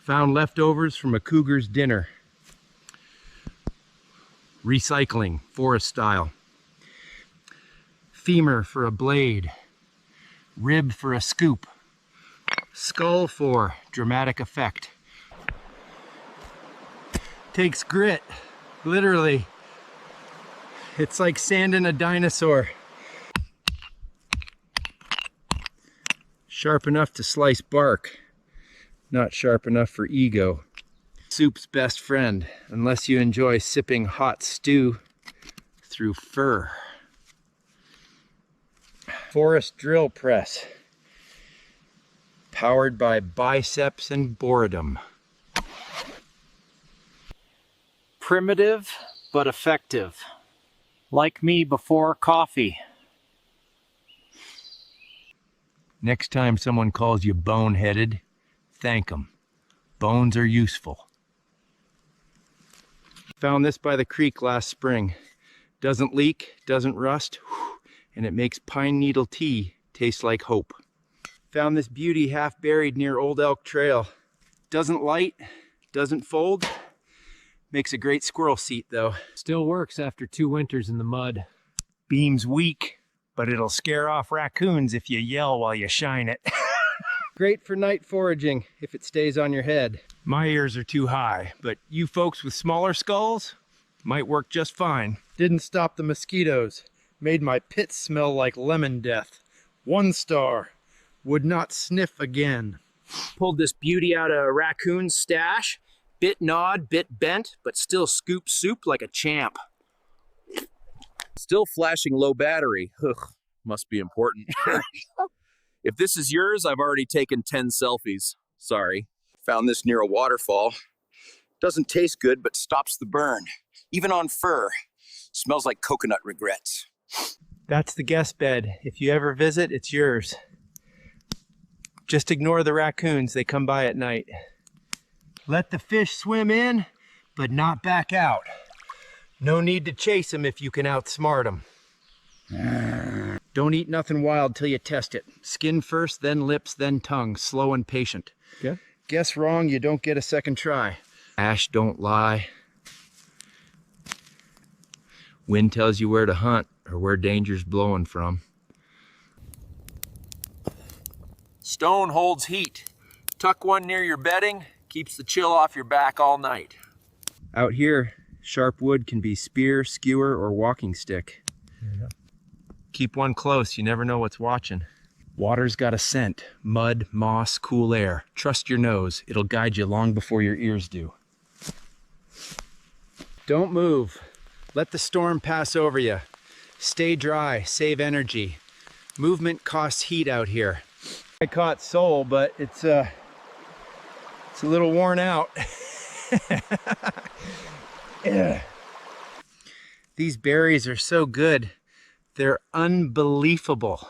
Found leftovers from a cougar's dinner. Recycling, forest style. Femur for a blade. Rib for a scoop. Skull for dramatic effect. Takes grit, literally. It's like sanding a dinosaur. Sharp enough to slice bark, not sharp enough for ego. Soup's best friend, unless you enjoy sipping hot stew through fur. Forest drill press, powered by biceps and boredom. Primitive, but effective. Like me before coffee. Next time someone calls you boneheaded, thank them. Bones are useful. Found this by the creek last spring. Doesn't leak, doesn't rust, and it makes pine needle tea taste like hope. Found this beauty half buried near Old Elk Trail. Doesn't light, doesn't fold. Makes a great squirrel seat though. Still works after 2 winters in the mud. Beam's weak, but it'll scare off raccoons if you yell while you shine it. Great for night foraging if it stays on your head. My ears are too high, but you folks with smaller skulls might work just fine. Didn't stop the mosquitoes. Made my pits smell like lemon death. 1 star. Would not sniff again. Pulled this beauty out of a raccoon's stash. Bit gnawed, bit bent, but still scooped soup like a champ. Still flashing low battery. Ugh, must be important. If this is yours, I've already taken 10 selfies. Sorry. Found this near a waterfall. Doesn't taste good, but stops the burn. Even on fur. Smells like coconut regrets. That's the guest bed. If you ever visit, it's yours. Just ignore the raccoons. They come by at night. Let the fish swim in, but not back out. No need to chase them if you can outsmart them. Don't eat nothing wild till you test it. Skin first, then lips, then tongue. Slow and patient. Okay. Guess wrong, you don't get a second try. Ash don't lie. Wind tells you where to hunt or where danger's blowing from. Stone holds heat. Tuck one near your bedding. Keeps the chill off your back all night. Out here, sharp wood can be spear, skewer, or walking stick. Yeah. Keep one close, you never know what's watching. Water's got a scent. Mud, moss, cool air. Trust your nose. It'll guide you long before your ears do. Don't move. Let the storm pass over you. Stay dry, save energy. Movement costs heat out here. I caught sole, but it's a little worn out. Yeah. These berries are so good. They're unbelievable.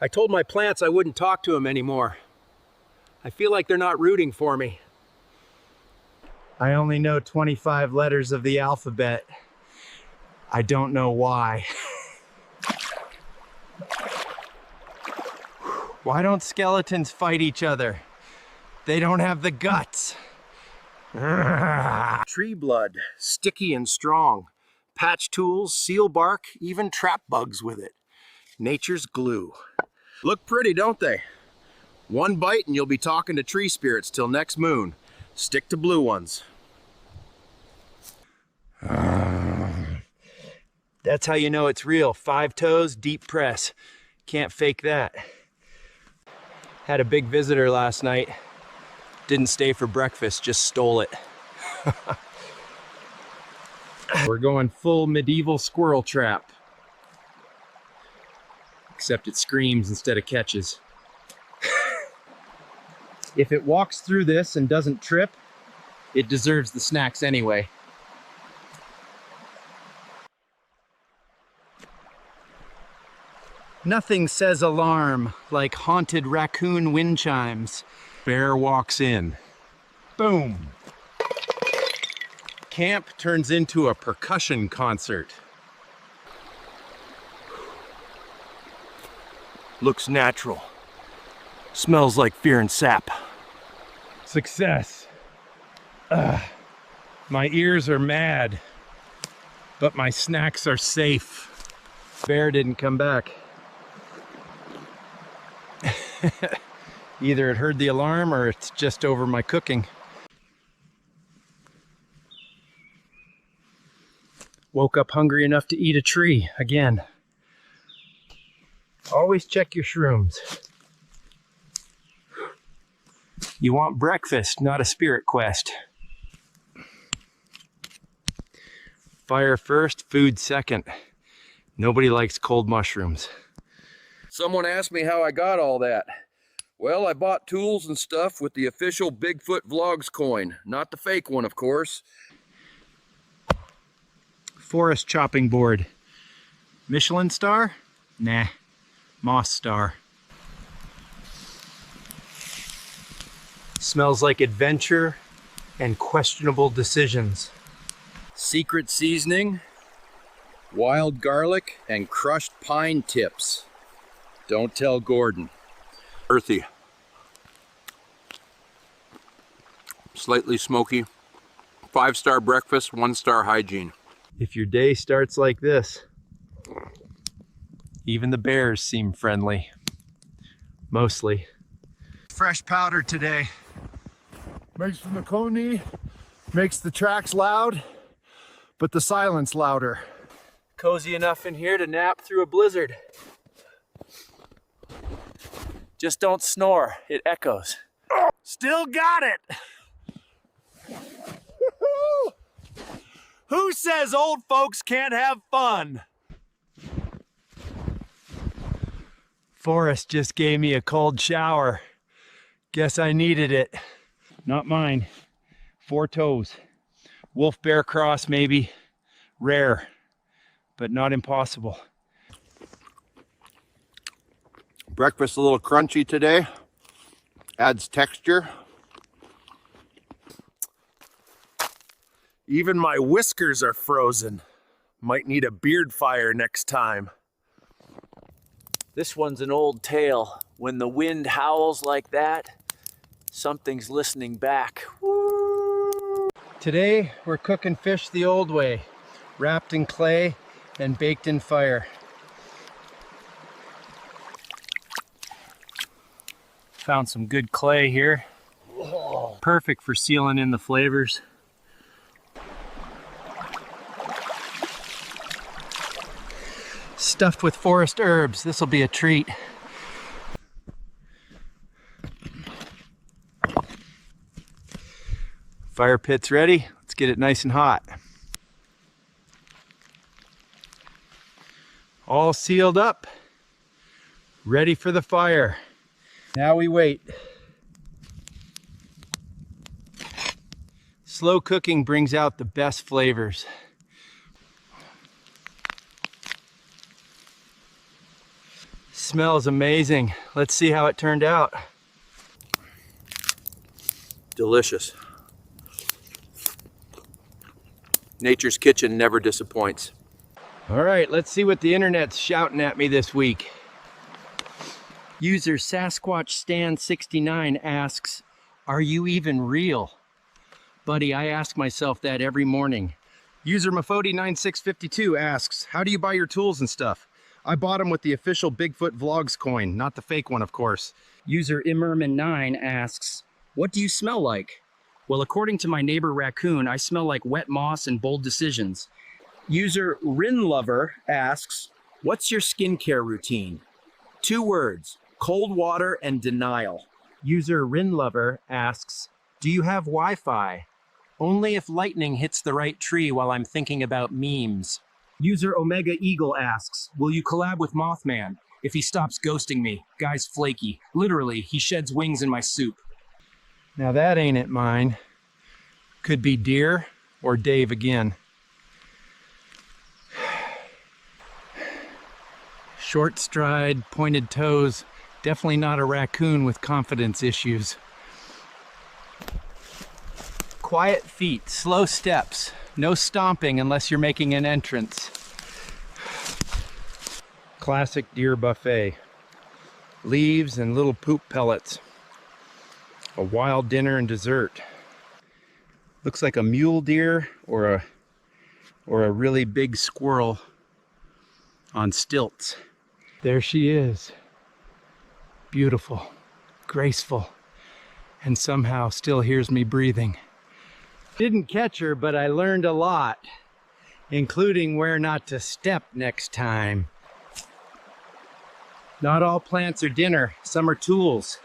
I told my plants I wouldn't talk to them anymore. I feel like they're not rooting for me. I only know 25 letters of the alphabet. I don't know why. Why don't skeletons fight each other? They don't have the guts. Tree blood, sticky and strong. Patch tools, seal bark, even trap bugs with it. Nature's glue. Look pretty, don't they? One bite and you'll be talking to tree spirits till next moon. Stick to blue ones. That's how you know it's real. 5 toes, deep press. Can't fake that. Had a big visitor last night. Didn't stay for breakfast, just stole it. We're going full medieval squirrel trap. Except it screams instead of catches. If it walks through this and doesn't trip, it deserves the snacks anyway. Nothing says alarm like haunted raccoon wind chimes. Bear walks in. Boom. Camp turns into a percussion concert. Looks natural. Smells like fear and sap. Success. My ears are mad, but my snacks are safe. Bear didn't come back. Either it heard the alarm or it's just over my cooking. Woke up hungry enough to eat a tree again. Always check your shrooms. You want breakfast, not a spirit quest. Fire first, food second. Nobody likes cold mushrooms. Someone asked me how I got all that. Well, I bought tools and stuff with the official Bigfoot Vlogs coin, not the fake one, of course. Forest chopping board. Michelin star? Nah, Moss star. Smells like adventure and questionable decisions. Secret seasoning, wild garlic, and crushed pine tips. Don't tell Gordon. Earthy. Slightly smoky. 5-star breakfast, 1-star hygiene. If your day starts like this, even the bears seem friendly. Mostly. Fresh powder today. Makes from the Coney, makes the tracks loud, but the silence louder. Cozy enough in here to nap through a blizzard. Just don't snore, it echoes. Still got it! Who says old folks can't have fun? Forrest just gave me a cold shower. Guess I needed it. Not mine. 4 toes. Wolf bear cross maybe. Rare, but not impossible. Breakfast a little crunchy today. Adds texture. Even my whiskers are frozen. Might need a beard fire next time. This one's an old tale. When the wind howls like that, something's listening back. Woo! Today, we're cooking fish the old way, wrapped in clay and baked in fire. Found some good clay here. Perfect for sealing in the flavors. Stuffed with forest herbs. This will be a treat. Fire pit's ready. Let's get it nice and hot. All sealed up, ready for the fire. Now we wait. Slow cooking brings out the best flavors. Smells amazing. Let's see how it turned out. Delicious. Nature's kitchen never disappoints. All right, let's see what the internet's shouting at me this week. User Sasquatch Stan 69 asks, "Are you even real?" Buddy, I ask myself that every morning. User Mafodi9652 asks, "How do you buy your tools and stuff?" I bought them with the official Bigfoot Vlogs coin, not the fake one, of course. User Immerman9 asks, "What do you smell like?" Well, according to my neighbor raccoon, I smell like wet moss and bold decisions. User Rinlover asks, "What's your skincare routine?" 2 words, cold water and denial. User Rinlover asks, "Do you have Wi-Fi?" Only if lightning hits the right tree while I'm thinking about memes. User Omega Eagle asks, "Will you collab with Mothman? If he stops ghosting me, guy's flaky. Literally, he sheds wings in my soup." Now that ain't it mine. Could be deer or Dave again. Short stride, pointed toes. Definitely not a raccoon with confidence issues. Quiet feet, slow steps. No stomping unless you're making an entrance. Classic deer buffet. leaves and little poop pellets. A wild dinner and dessert. Looks like a mule deer or a really big squirrel on stilts. There she is. Beautiful, graceful, and somehow still hears me breathing. Didn't catch her, but I learned a lot, including where not to step next time. Not all plants are dinner, some are tools.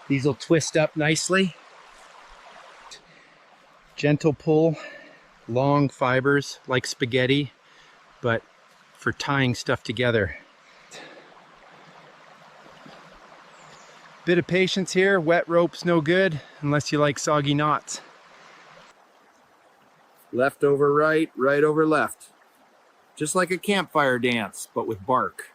These will twist up nicely. Gentle pull, long fibers like spaghetti, but for tying stuff together. Bit of patience here. Wet rope's no good unless you like soggy knots. Left over right, right over left. Just like a campfire dance, but with bark.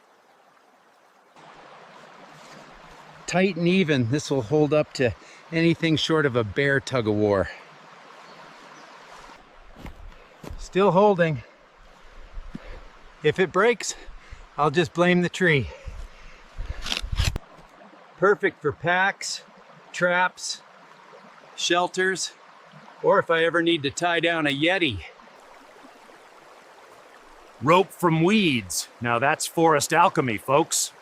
Tight and even, this will hold up to anything short of a bear tug-of-war. Still holding. If it breaks, I'll just blame the tree. Perfect for packs, traps, shelters, or if I ever need to tie down a Yeti. Rope from weeds. Now that's forest alchemy, folks.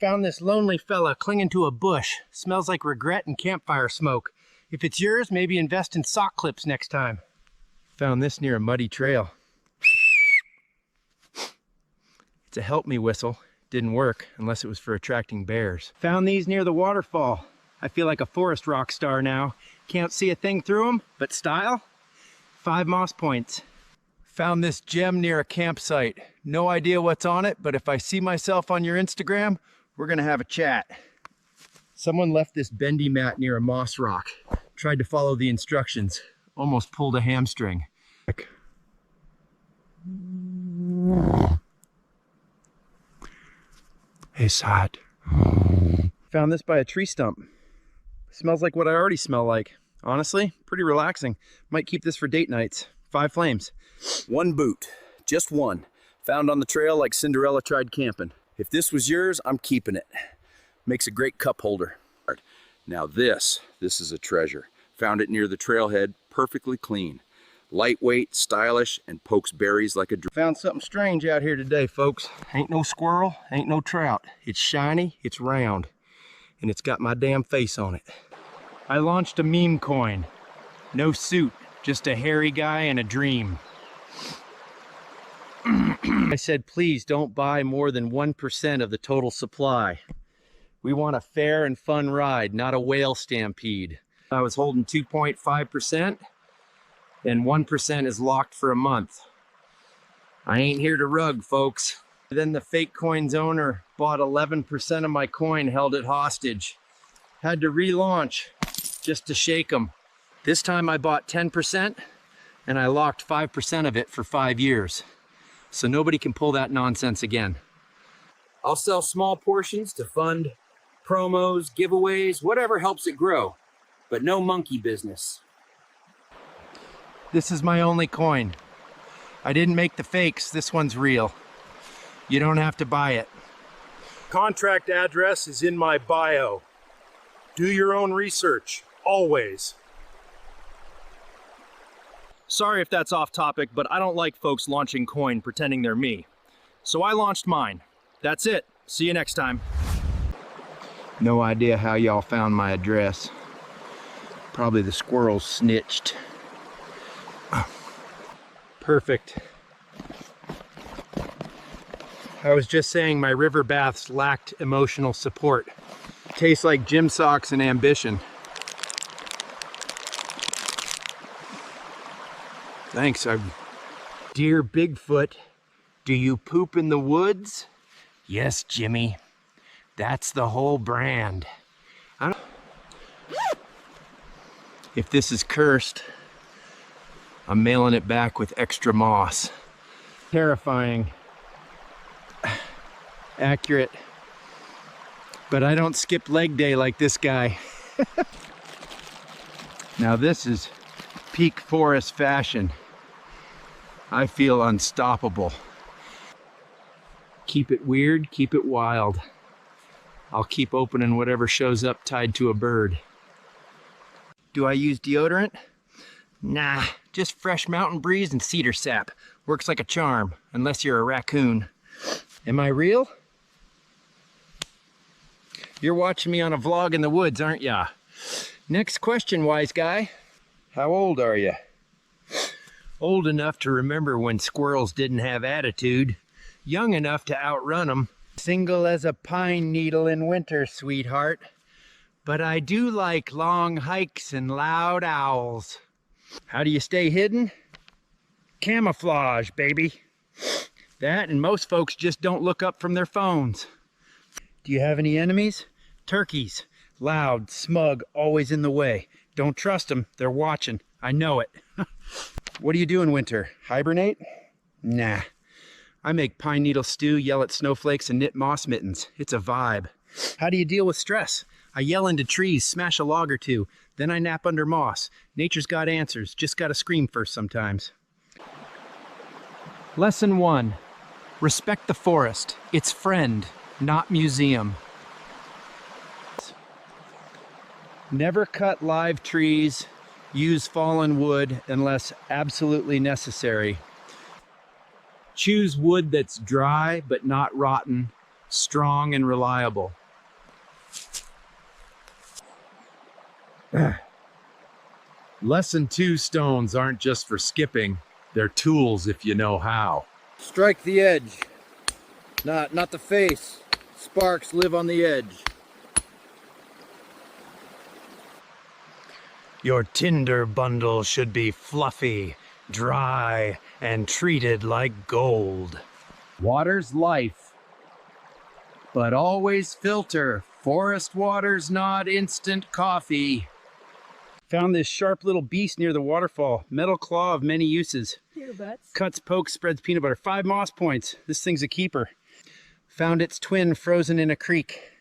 Found this lonely fella clinging to a bush. Smells like regret and campfire smoke. If it's yours, maybe invest in sock clips next time. Found this near a muddy trail. It's a help me whistle. Didn't work unless it was for attracting bears. Found these near the waterfall. I feel like a forest rock star now. Can't see a thing through them, but style? 5 moss points. Found this gem near a campsite. No idea what's on it, but if I see myself on your Instagram, we're gonna have a chat. Someone left this bendy mat near a moss rock. Tried to follow the instructions. Almost pulled a hamstring. It's hot. Found this by a tree stump. Smells like what I already smell like. Honestly, pretty relaxing. Might keep this for date nights. 5 flames. One boot, just one, found on the trail like Cinderella tried camping. If this was yours, I'm keeping it. Makes a great cup holder. Now this is a treasure. Found it near the trailhead, perfectly clean. Lightweight, stylish, and pokes berries like a dream. Found something strange out here today, folks. Ain't no squirrel, ain't no trout. It's shiny, it's round, and it's got my damn face on it. I launched a meme coin. No suit, just a hairy guy and a dream. I said, please don't buy more than 1% of the total supply. We want a fair and fun ride, not a whale stampede. I was holding 2.5%, and 1% is locked for a month. I ain't here to rug, folks. Then the fake coin's owner bought 11% of my coin, held it hostage. Had to relaunch just to shake them. This time I bought 10%, and I locked 5% of it for 5 years. So nobody can pull that nonsense again. I'll sell small portions to fund promos, giveaways, whatever helps it grow, but no monkey business. This is my only coin. I didn't make the fakes, this one's real. You don't have to buy it. Contract address is in my bio. Do your own research, always. Sorry if that's off topic, but I don't like folks launching coin pretending they're me. So I launched mine. That's it. See you next time. No idea how y'all found my address. Probably the squirrels snitched. Perfect. I was just saying my river baths lacked emotional support. Tastes like gym socks and ambition. Thanks. Dear Bigfoot, do you poop in the woods? Yes, Jimmy. That's the whole brand. If this is cursed, I'm mailing it back with extra moss. Terrifying. Accurate. But I don't skip leg day like this guy. Now this is peak forest fashion. I feel unstoppable. Keep it weird, keep it wild. I'll keep opening whatever shows up tied to a bird. Do I use deodorant? Nah, just fresh mountain breeze and cedar sap. Works like a charm, unless you're a raccoon. Am I real? You're watching me on a vlog in the woods, aren't ya? Next question, wise guy. How old are you? Old enough to remember when squirrels didn't have attitude. Young enough to outrun them. Single as a pine needle in winter, sweetheart. But I do like long hikes and loud owls. How do you stay hidden? Camouflage, baby. That and most folks just don't look up from their phones. Do you have any enemies? Turkeys. Loud, smug, always in the way. Don't trust them, they're watching. I know it. What do you do in winter? Hibernate? Nah. I make pine needle stew, yell at snowflakes, and knit moss mittens. It's a vibe. How do you deal with stress? I yell into trees, smash a log or two, then I nap under moss. Nature's got answers, just gotta scream first sometimes. Lesson 1. Respect the forest. Its friend, not museum. Never cut live trees. Use fallen wood unless absolutely necessary. Choose wood that's dry but not rotten, strong and reliable. Lesson 2 stones aren't just for skipping, they're tools if you know how. Strike the edge, not the face. Sparks live on the edge. Your tinder bundle should be fluffy, dry, and treated like gold. Water's life, but always filter. Forest water's not instant coffee. Found this sharp little beast near the waterfall. Metal claw of many uses. Cuts, pokes, spreads peanut butter. 5 moss points. This thing's a keeper. Found its twin frozen in a creek.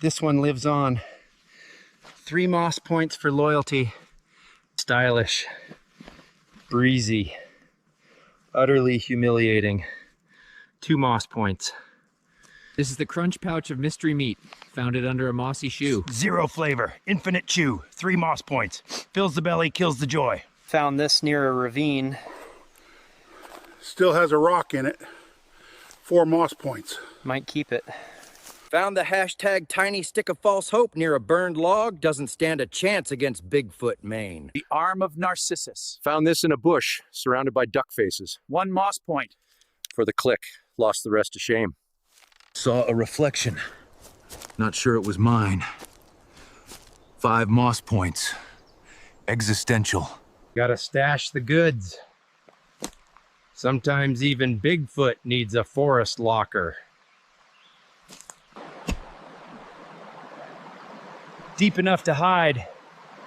This one lives on. 3 moss points for loyalty. Stylish. Breezy. Utterly humiliating. 2 moss points. This is the crunch pouch of mystery meat. Found it under a mossy shoe. 0 flavor. Infinite chew. 3 moss points. Fills the belly, kills the joy. Found this near a ravine. Still has a rock in it. 4 moss points. Might keep it. Found the hashtag tiny stick of false hope near a burned log. Doesn't stand a chance against Bigfoot, Maine. The arm of Narcissus. Found this in a bush, surrounded by duck faces. 1 moss point. For the click, lost the rest to shame. Saw a reflection. Not sure it was mine. 5 moss points. Existential. Gotta stash the goods. Sometimes even Bigfoot needs a forest locker. Deep enough to hide,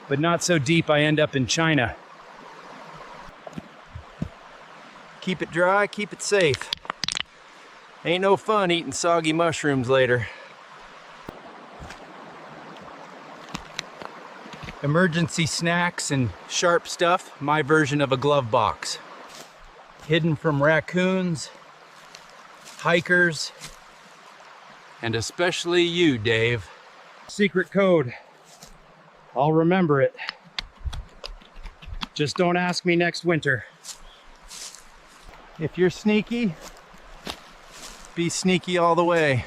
but not so deep I end up in China. Keep it dry, keep it safe. Ain't no fun eating soggy mushrooms later. Emergency snacks and sharp stuff, my version of a glove box. Hidden from raccoons, hikers, and especially you, Dave. Secret code. I'll remember it. Just don't ask me next winter. If you're sneaky, be sneaky all the way.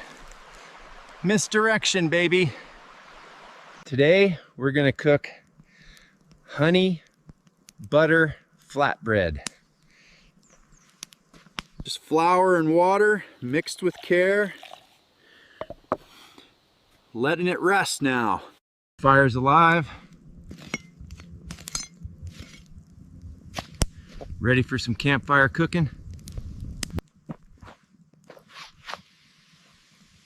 Misdirection, baby. Today, we're gonna cook honey butter flatbread. Just flour and water mixed with care. Letting it rest now. Fire's alive. Ready for some campfire cooking?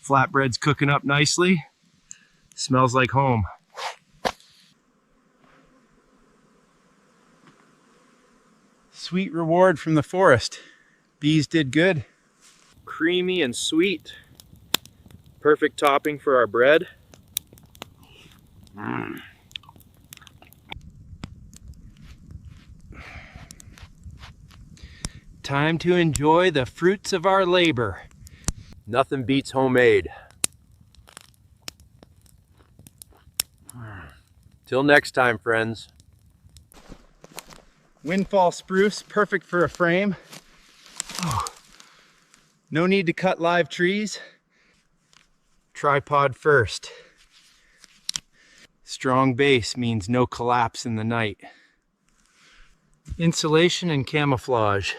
Flatbread's cooking up nicely. Smells like home. Sweet reward from the forest. Bees did good. Creamy and sweet. Perfect topping for our bread. Time to enjoy the fruits of our labor. Nothing beats homemade. Till next time, friends. Windfall spruce, perfect for a frame. Oh. No need to cut live trees. Tripod first. Strong base means no collapse in the night. Insulation and camouflage.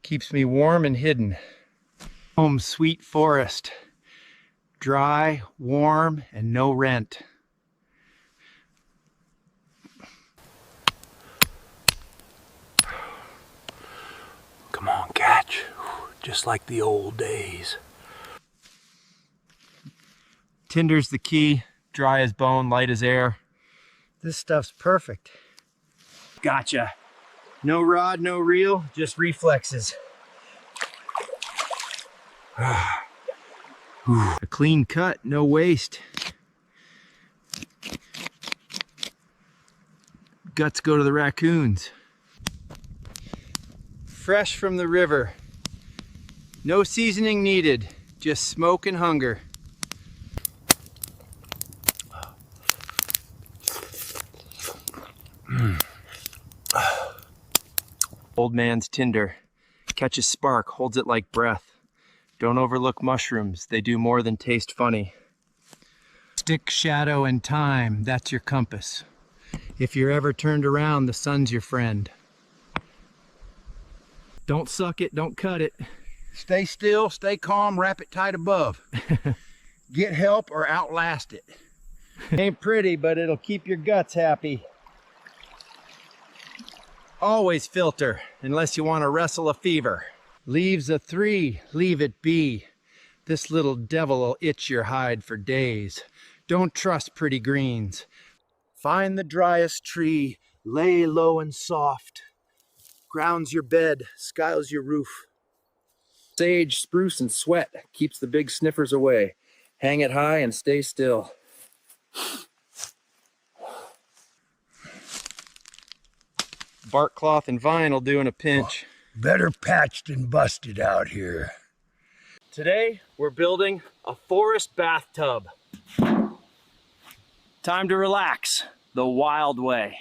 Keeps me warm and hidden. Home sweet forest. Dry, warm, and no rent. Come on, catch. Just like the old days. Tinder's the key. Dry as bone, light as air. This stuff's perfect. Gotcha. No rod, no reel, just reflexes. A clean cut, no waste. Guts go to the raccoons. Fresh from the river. No seasoning needed, just smoke and hunger. Old man's tinder. Catches spark, holds it like breath. Don't overlook mushrooms, they do more than taste funny. Stick, shadow, and time, that's your compass. If you're ever turned around, the sun's your friend. Don't suck it, don't cut it. Stay still, stay calm, wrap it tight above. Get help or outlast it. Ain't pretty, but it'll keep your guts happy. Always filter, unless you want to wrestle a fever. Leaves a 3, leave it be. This little devil will itch your hide for days. Don't trust pretty greens. Find the driest tree, lay low and soft. Grounds your bed, skiles your roof. Sage, spruce, and sweat keeps the big sniffers away. Hang it high and stay still. Bark cloth and vine will do in a pinch. Better patched and busted out here. Today, we're building a forest bathtub. Time to relax the wild way.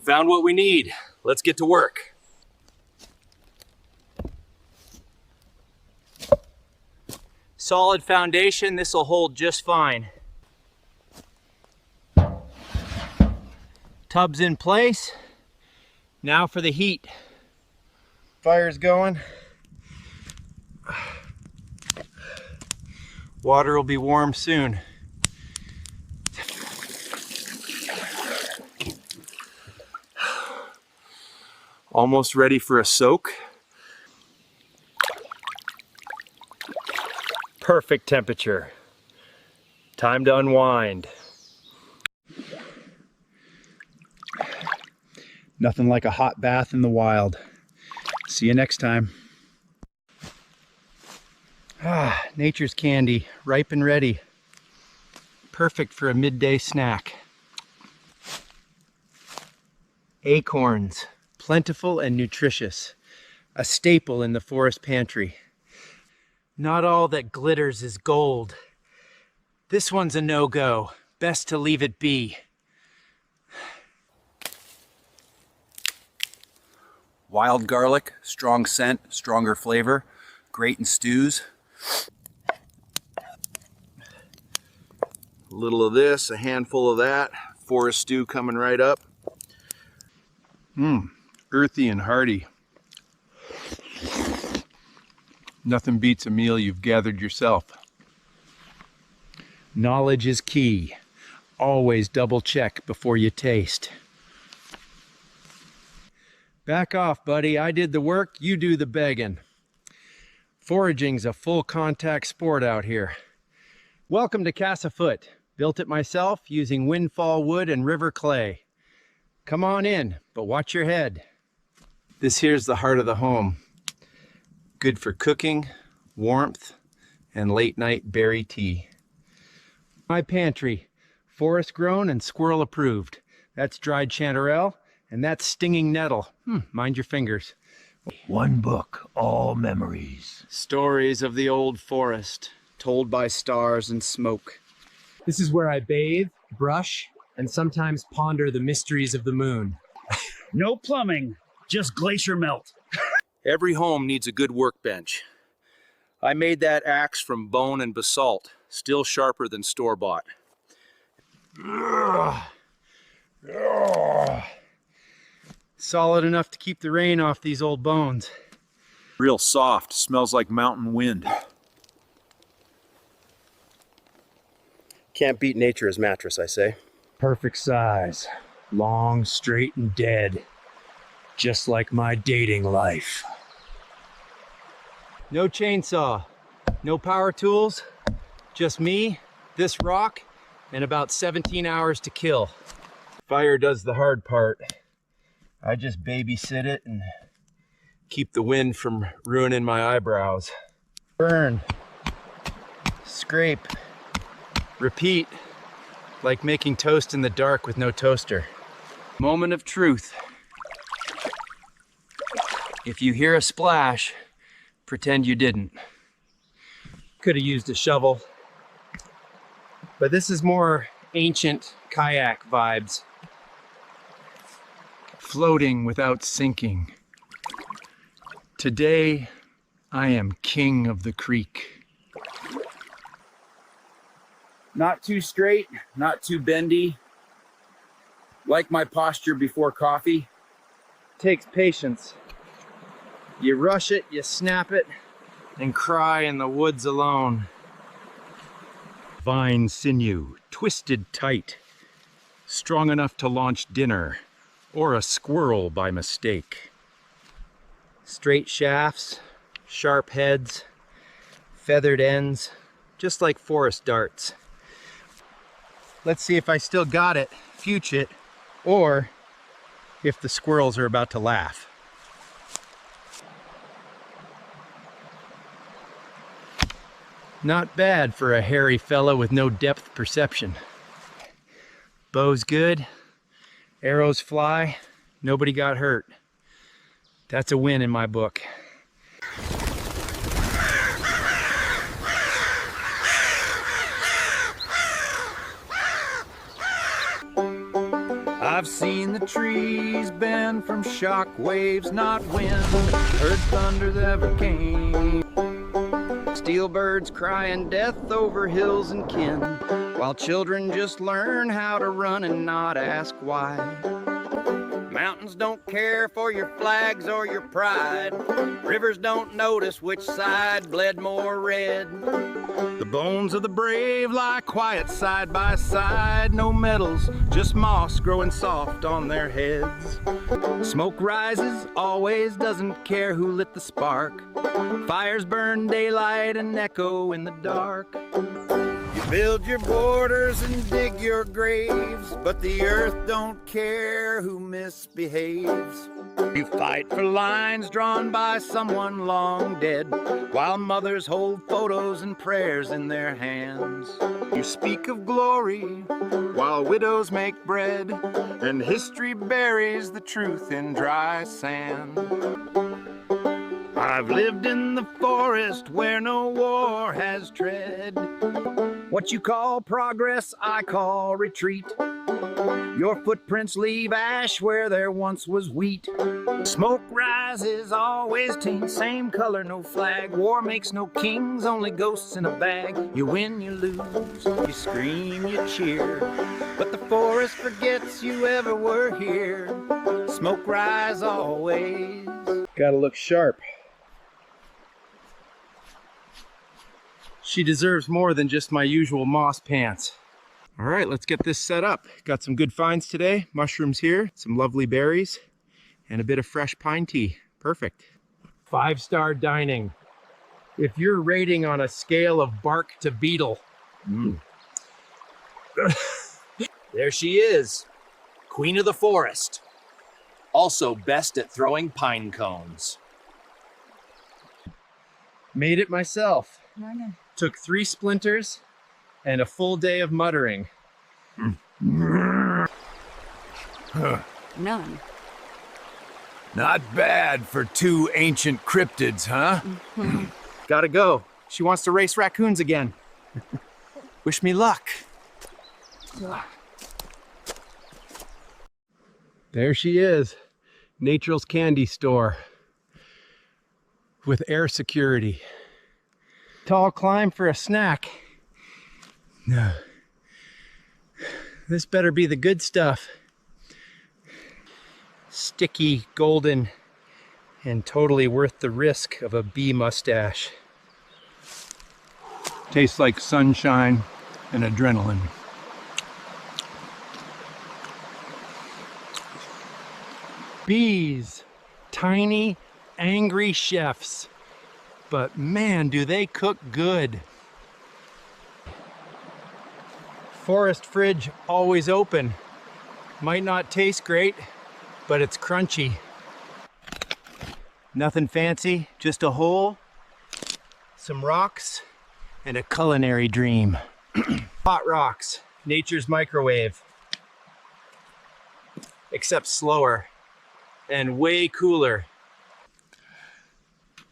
Found what we need. Let's get to work. Solid foundation, this will hold just fine. Tub's in place. Now for the heat. Fire's going. Water will be warm soon. Almost ready for a soak. Perfect temperature. Time to unwind. Nothing like a hot bath in the wild. See you next time. Ah, nature's candy, ripe and ready. Perfect for a midday snack. Acorns, plentiful and nutritious. A staple in the forest pantry. Not all that glitters is gold. This one's a no-go. Best to leave it be. Wild garlic, strong scent, stronger flavor, great in stews. A little of this, a handful of that. Forest stew coming right up. Earthy and hearty. Nothing beats a meal you've gathered yourself. Knowledge is key. Always double check before you taste. Back off, buddy. I did the work, you do the begging. Foraging's a full contact sport out here. Welcome to Cassafoot. Built it myself using windfall wood and river clay. Come on in, but watch your head. This here's the heart of the home. Good for cooking, warmth, and late night berry tea. My pantry, forest grown and squirrel approved. That's dried chanterelle, and that's stinging nettle. Mind your fingers. One book, all memories. Stories of the old forest, told by stars and smoke. This is where I bathe, brush, and sometimes ponder the mysteries of the moon. No plumbing, just glacier melt. Every home needs a good workbench. I made that axe from bone and basalt, still sharper than store-bought. Solid enough to keep the rain off these old bones. Real soft, smells like mountain wind. Can't beat nature as mattress, I say. Perfect size, long, straight, and dead. Just like my dating life. No chainsaw, no power tools, just me, this rock, and about 17 hours to kill. Fire does the hard part. I just babysit it and keep the wind from ruining my eyebrows. Burn, scrape, repeat, like making toast in the dark with no toaster. Moment of truth. If you hear a splash, pretend you didn't. Could have used a shovel. But this is more ancient kayak vibes. Floating without sinking. Today, I am king of the creek. Not too straight, not too bendy. Like my posture before coffee. Takes patience. You rush it, you snap it, and cry in the woods alone. Vine sinew, twisted tight, strong enough to launch dinner or a squirrel by mistake. Straight shafts, sharp heads, feathered ends, just like forest darts. Let's see if I still got it, fuche it, or if the squirrels are about to laugh. Not bad for a hairy fella with no depth perception. Bow's good, arrows fly, nobody got hurt. That's a win in my book. I've seen the trees bend from shock waves, not wind. Heard thunder that ever came. Steel birds crying death over hills and kin, while children just learn how to run and not ask why. Mountains don't care for your flags or your pride. Rivers don't notice which side bled more red. The bones of the brave lie quiet side by side. No metals, just moss growing soft on their heads. Smoke rises, always doesn't care who lit the spark. Fires burn daylight and echo in the dark. You build your borders and dig your graves, but the earth don't care who misbehaves. You fight for lines drawn by someone long dead, while mothers hold photos and prayers in their hands. You speak of glory, while widows make bread, and history buries the truth in dry sand. I've lived in the forest where no war has tread. What you call progress, I call retreat. Your footprints leave ash where there once was wheat. Smoke rises, always team, same color, no flag. War makes no kings, only ghosts in a bag. You win, you lose, you scream, you cheer, but the forest forgets you ever were here. Smoke rise always. Gotta look sharp. She deserves more than just my usual moss pants. All right, let's get this set up. Got some good finds today. Mushrooms here, some lovely berries, and a bit of fresh pine tea. Perfect. 5-star dining. If you're rating on a scale of bark to beetle. There she is, queen of the forest. Also best at throwing pine cones. Made it myself. Took 3 splinters and a full day of muttering. None. Not bad for two ancient cryptids, huh? Gotta go. She wants to race raccoons again. Wish me luck. There she is, Natural's Candy Store with air security. Tall climb for a snack. No. This better be the good stuff. Sticky, golden, and totally worth the risk of a bee mustache. Tastes like sunshine and adrenaline. Bees, tiny, angry chefs, but man, do they cook good. Forest fridge always open. Might not taste great, but it's crunchy. Nothing fancy, just a hole, some rocks, and a culinary dream. Hot rocks, nature's microwave. Except slower and way cooler.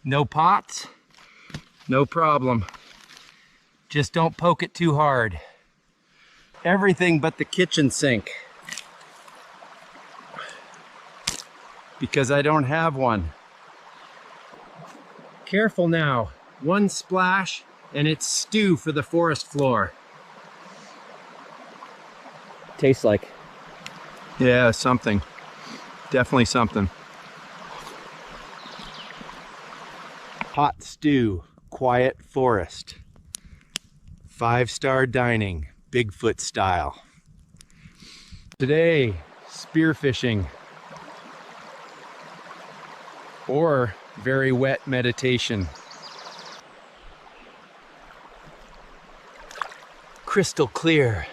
No pots, no problem. Just don't poke it too hard. Everything but the kitchen sink. Because I don't have one. Careful now, one splash and it's stew for the forest floor. Tastes like. Yeah, something. Definitely something. Hot stew, quiet forest. 5-star dining, Bigfoot style. Today, spearfishing. Or very wet meditation. Crystal clear.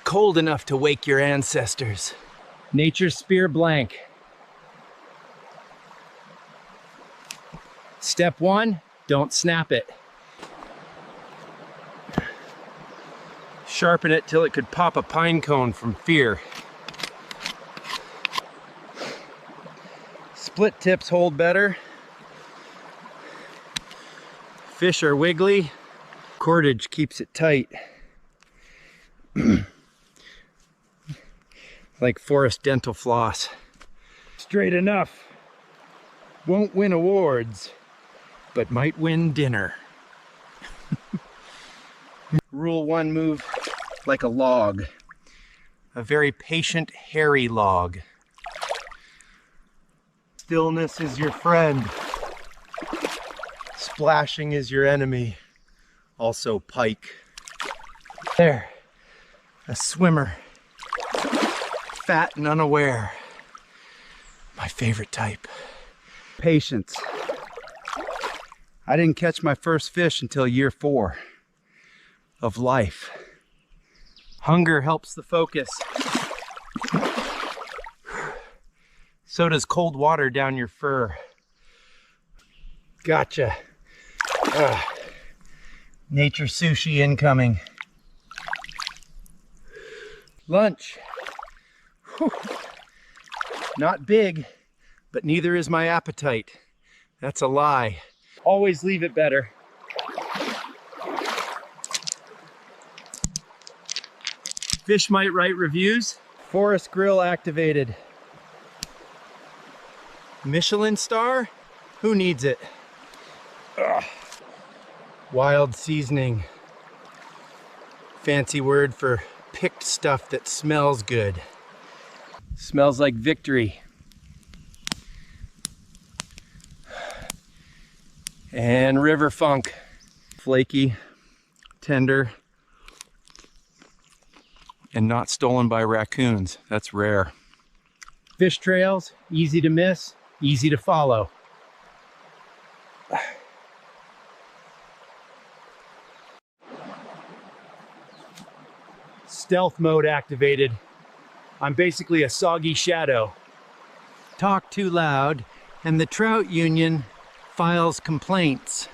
Cold enough to wake your ancestors. Nature's spear blank. Step 1, don't snap it. Sharpen it till it could pop a pine cone from fear. Split tips hold better. Fish are wiggly. Cordage keeps it tight. Like forest dental floss. Straight enough. Won't win awards, but might win dinner. Rule 1, move like a log. A very patient, hairy log. Stillness is your friend. Splashing is your enemy. Also pike. There, a swimmer. Fat and unaware. My favorite type. Patience. I didn't catch my first fish until year 4 of life. Hunger helps the focus. So does cold water down your fur. Gotcha. Nature sushi incoming. Lunch. Whew. Not big, but neither is my appetite. That's a lie. Always leave it better. Fish might write reviews. Forest grill activated. Michelin star? Who needs it? Ugh. Wild seasoning. Fancy word for picked stuff that smells good. Smells like victory. And river funk. Flaky, tender, and not stolen by raccoons. That's rare. Fish trails, easy to miss, easy to follow. Stealth mode activated. I'm basically a soggy shadow. Talk too loud, and the trout union files complaints.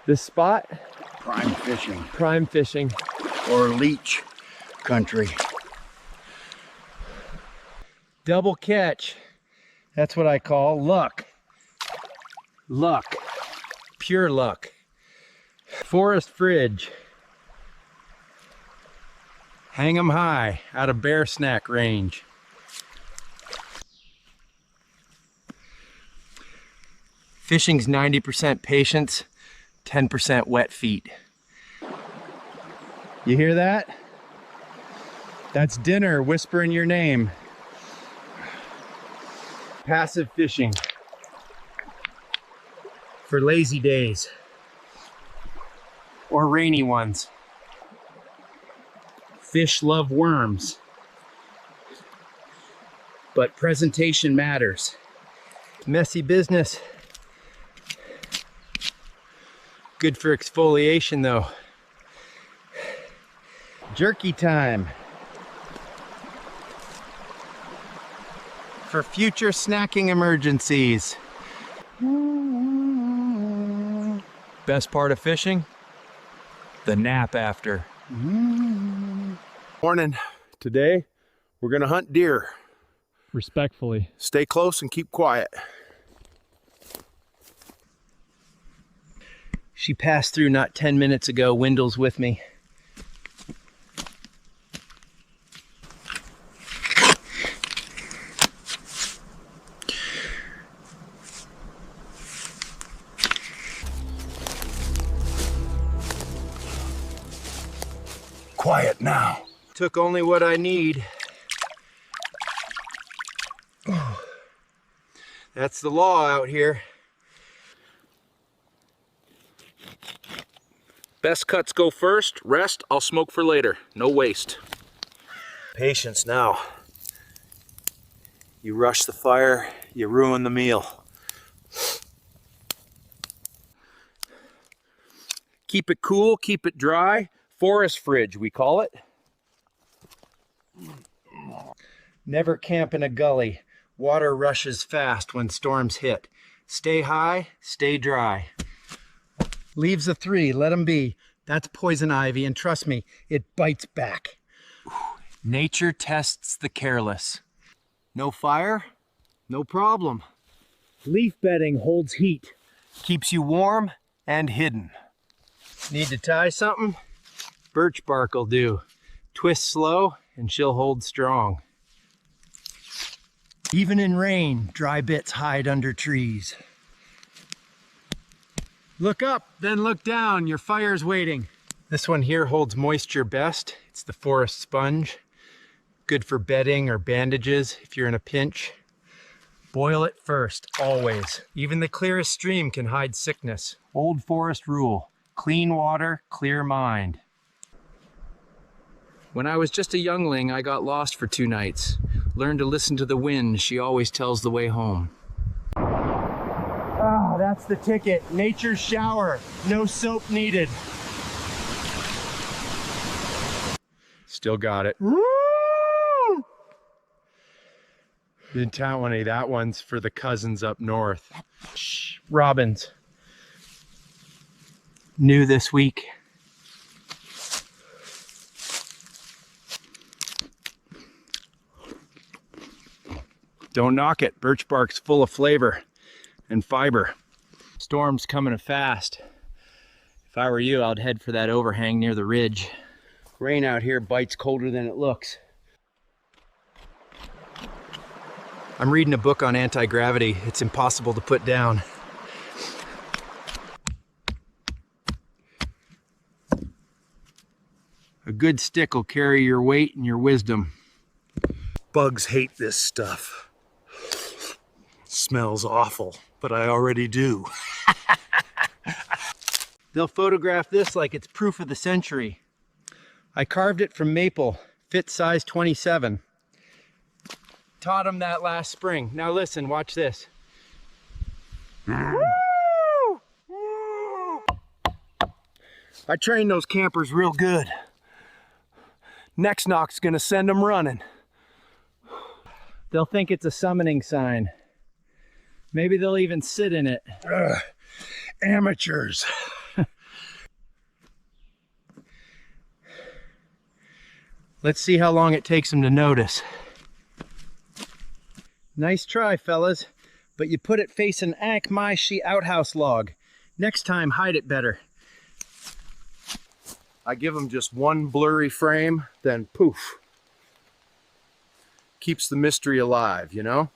This spot? Prime fishing. Prime fishing. Or leech. country. Double catch. That's what I call luck. Luck. Pure luck. Forest fridge. Hang 'em high, out of bear snack range. Fishing's 90% patience, 10% wet feet. You hear that? That's dinner whispering your name. Passive fishing. For lazy days. Or rainy ones. Fish love worms. But presentation matters. Messy business. Good for exfoliation though. Jerky time. For future snacking emergencies. Best part of fishing? The nap after. Morning. Today, we're gonna hunt deer. Respectfully. Stay close and keep quiet. She passed through not 10 minutes ago. Wendell's with me. Quiet now. Took only what I need. That's the law out here. Best cuts go first, rest I'll smoke for later. No waste. Patience now. You rush the fire, you ruin the meal. Keep it cool, keep it dry. Forest fridge, we call it. Never camp in a gully. Water rushes fast when storms hit. Stay high, stay dry. Leaves a 3, let them be. That's poison ivy, and trust me, it bites back. Nature tests the careless. No fire? No problem. Leaf bedding holds heat. Keeps you warm and hidden. Need to tie something? Birch bark will do. Twist slow and she'll hold strong. Even in rain, dry bits hide under trees. Look up, then look down, your fire's waiting. This one here holds moisture best. It's the forest sponge. Good for bedding or bandages if you're in a pinch. Boil it first, always. Even the clearest stream can hide sickness. Old forest rule, clean water, clear mind. When I was just a youngling, I got lost for 2 nights. Learned to listen to the wind. She always tells the way home. Ah, that's the ticket. Nature's shower. No soap needed. Still got it. Didn't count any. That one's for the cousins up north. Shh, robins. New this week. Don't knock it. Birch bark's full of flavor and fiber. Storm's coming fast. If I were you, I'd head for that overhang near the ridge. Rain out here bites colder than it looks. I'm reading a book on anti-gravity. It's impossible to put down. A good stick will carry your weight and your wisdom. Bugs hate this stuff. Smells awful, but I already do. They'll photograph this like it's proof of the century. I carved it from maple, fit size 27. Taught them that last spring. Now listen, watch this. I train those campers real good. Next knock's gonna send them running. They'll think it's a summoning sign. Maybe they'll even sit in it. Amateurs. Let's see how long it takes him to notice. Nice try, fellas, but you put it facing Ankh my she outhouse log. Next time, hide it better. I give them just one blurry frame, then poof. Keeps the mystery alive, you know?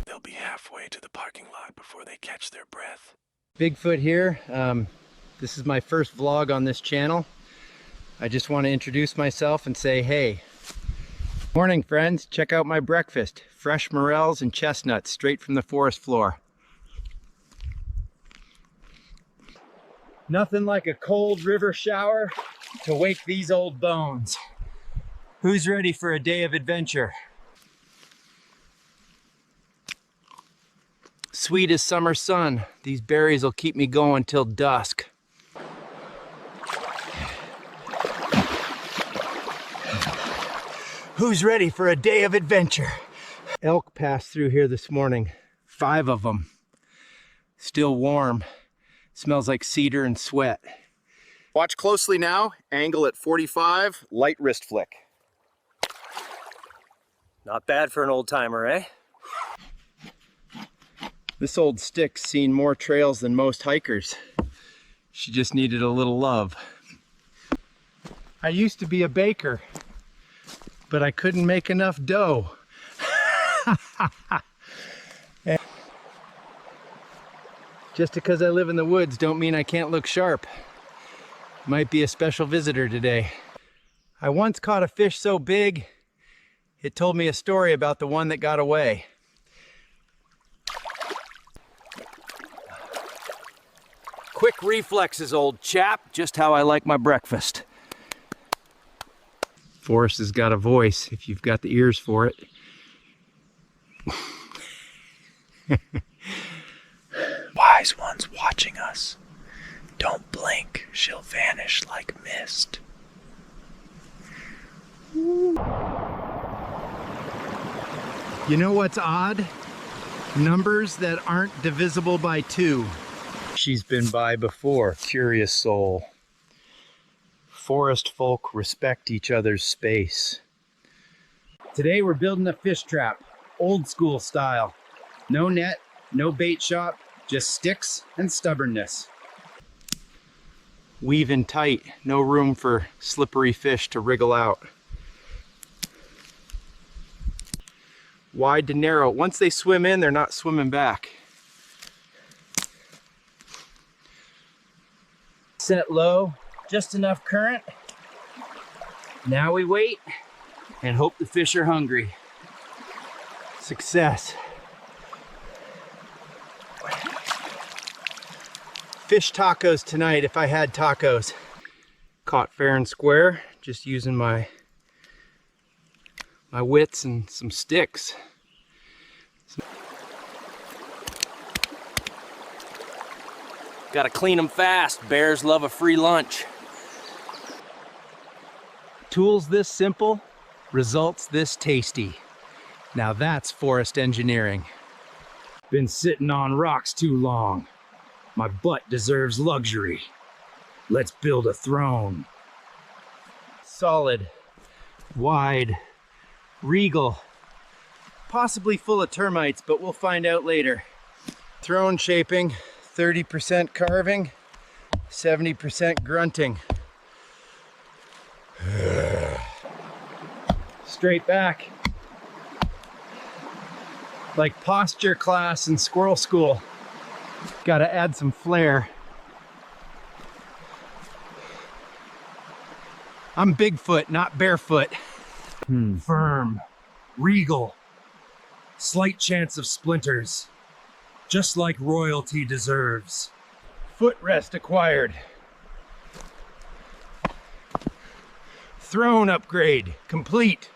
They'll be halfway to the parking lot before they catch their breath. Bigfoot here. This is my first vlog on this channel. I just want to introduce myself and say, hey. Morning, friends. Check out my breakfast. Fresh morels and chestnuts straight from the forest floor. Nothing like a cold river shower to wake these old bones. Who's ready for a day of adventure? Sweet as summer sun. These berries will keep me going till dusk. Who's ready for a day of adventure? Elk passed through here this morning. 5 of them. Still warm. Smells like cedar and sweat. Watch closely now. Angle at 45, light wrist flick. Not bad for an old timer, eh? This old stick's seen more trails than most hikers. She just needed a little love. I used to be a baker, but I couldn't make enough dough. Just because I live in the woods don't mean I can't look sharp. Might be a special visitor today. I once caught a fish so big, it told me a story about the one that got away. Quick reflexes, old chap. Just how I like my breakfast. Forest has got a voice if you've got the ears for it. Wise one's watching us. Don't blink, she'll vanish like mist. You know what's odd? Numbers that aren't divisible by 2. She's been by before, curious soul. Forest folk respect each other's space. Today we're building a fish trap, old school style. No net, no bait shop, just sticks and stubbornness. Weaving tight, no room for slippery fish to wriggle out. Wide to narrow. Once they swim in, they're not swimming back. Set low, just enough current. Now we wait and hope the fish are hungry. Success. Fish tacos tonight if I had tacos. Caught fair and square, just using my wits and some sticks. Gotta clean them fast. Bears love a free lunch. Tools this simple, results this tasty. Now that's forest engineering. Been sitting on rocks too long. My butt deserves luxury. Let's build a throne. Solid, wide, regal, possibly full of termites, but we'll find out later. Throne shaping, 30% carving, 70% grunting. Straight back. Like posture class in squirrel school. Gotta add some flair. I'm Bigfoot, not barefoot. Firm, regal, slight chance of splinters, just like royalty deserves. Footrest acquired. Throne upgrade complete.